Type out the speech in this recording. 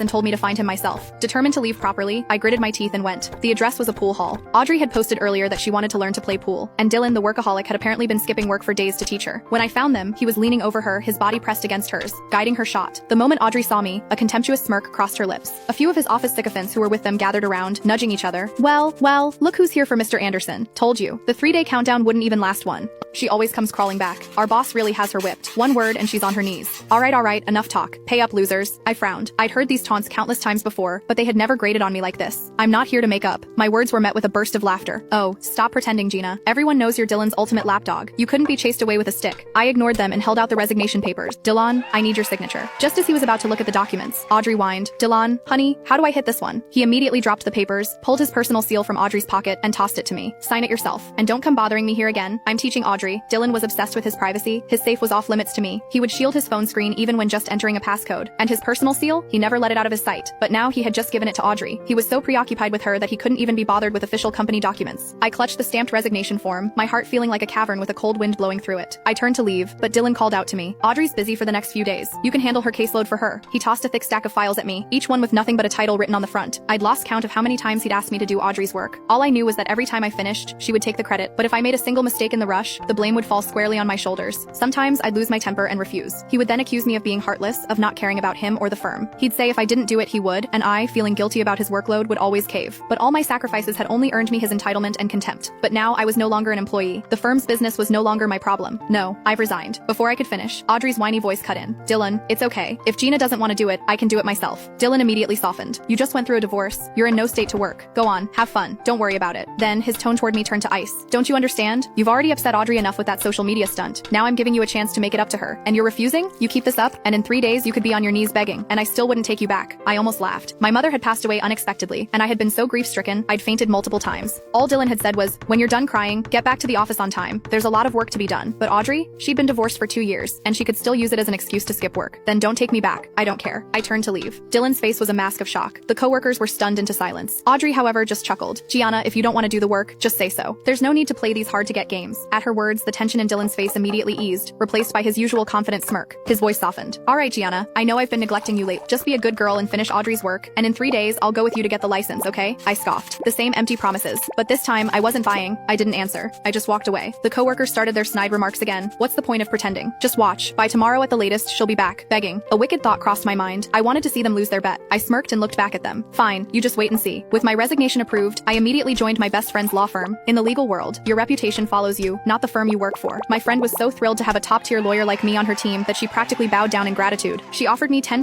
and told me to find him myself. Determined to leave properly, I gritted my teeth and went. The address was a pool hall. Audrey had posted earlier that she wanted to learn to play pool, and Dylan, the workaholic, had apparently been skipping work for days to teach her. When I found them, he was leaning over her, his body pressed against hers, guiding her shot. The moment Audrey saw me, a contemptuous smirk crossed her lips. A few of his office sycophants who were with them gathered around, nudging each other. Well, look who's here for Mr. Anderson. Told you. The 3-day countdown wouldn't even last one. She always comes crawling back. Our boss really has her whipped. One word and she's on her knees. All right, enough talk. Pay up, losers. I frowned. I'd heard these taunts countless times before, but they had never grated on me like this. I'm not here to make up. My words were met with a burst of laughter. Oh, stop pretending, Gina. Everyone knows you're Dylan's ultimate lapdog. You couldn't be chased away with a stick. I ignored them and held out the resignation papers. Dylan, I need your signature. Just as he was about to look at the documents, Audrey whined. Dylan, honey, how do I hit this one? He immediately dropped the papers, pulled his personal seal from Audrey's pocket, and tossed it to me. Sign it yourself. And don't come bothering me here again. I'm teaching Audrey. Dylan was obsessed with his privacy. His safe was off limits to me. He would shield his phone screen even when just entering a passcode. And his personal seal, he never let it out of his sight. But now he had just given it to Audrey. He was so preoccupied with her that he couldn't even be bothered with official company documents. I clutched the stamped resignation form, my heart feeling like a cavern with a cold wind blowing through it. I turned to leave, but Dylan called out to me. Audrey's busy for the next few days. You can handle her caseload for her. He tossed a thick stack of files at me, each one with nothing but a title written on the front. I'd lost count of how many times he'd asked me to do Audrey's work. All I knew was that every time I finished, she would take the credit, but if I made a single mistake in the rush, the blame would fall squarely on my shoulders. Sometimes I'd lose my temper and refuse. He would then accuse me of being heartless, of not caring about him or the firm. He'd say if I didn't do it, he would, and I, feeling guilty about his workload, would always cave. But all my sacrifices had only earned me his entitlement and contempt. But now I was no longer an employee. The firm's business was no longer my problem. No, I've resigned. Before I could finish, Audrey's whiny voice cut in. Dylan, it's okay. If Gina doesn't want to do it, I can do it myself. Dylan immediately softened. You just went through a divorce. You're in no state to work. Go on, have fun. Don't worry about it. Then, his tone toward me turned to ice. Don't you understand? You've already upset Audrey enough with that social media stunt. Now I'm giving you a chance to make it up to her. And you're refusing? You keep this up, and in 3 days you could be on your knees begging, and I still wouldn't take you back. I almost laughed. My mother had passed away unexpectedly, and I had been so grief-stricken, I'd fainted multiple times. All Dylan had said was, when you're done crying, get back to the office on time. There's a lot of work to be done. But Audrey? She'd been divorced for 2 years, and she could still use it as an excuse to skip work. Then don't take me back. I don't care. I turned to leave. Dylan's face was a mask of shock. The coworkers were stunned into silence. Audrey, however, just chuckled. Gianna, if you don't want to do the work, just say so. There's no need to play these hard-to-get games. At her words, the tension in Dylan's face immediately eased, replaced by his usual confident smirk. His voice softened. All right, Gianna, I know I've been neglecting you late. Just be a good girl and finish Audrey's work, and in 3 days, I'll go with you to get the license, okay? I scoffed. The same empty promises. But this time, I wasn't buying. I didn't answer. I just walked away. The coworkers started their snide remarks again. What's the point of pretending? Just watch. By tomorrow at the latest, she'll be back, begging. A wicked thought crossed my mind. I wanted to see them lose their bet. I smirked and looked back at them. Fine, you just wait and see. With my resignation approved, I immediately joined my best friend's law firm. In the legal world, your reputation follows you, not the firm you work for. My friend was so thrilled to have a top-tier lawyer like me on her team that she practically bowed down in gratitude. She offered me 10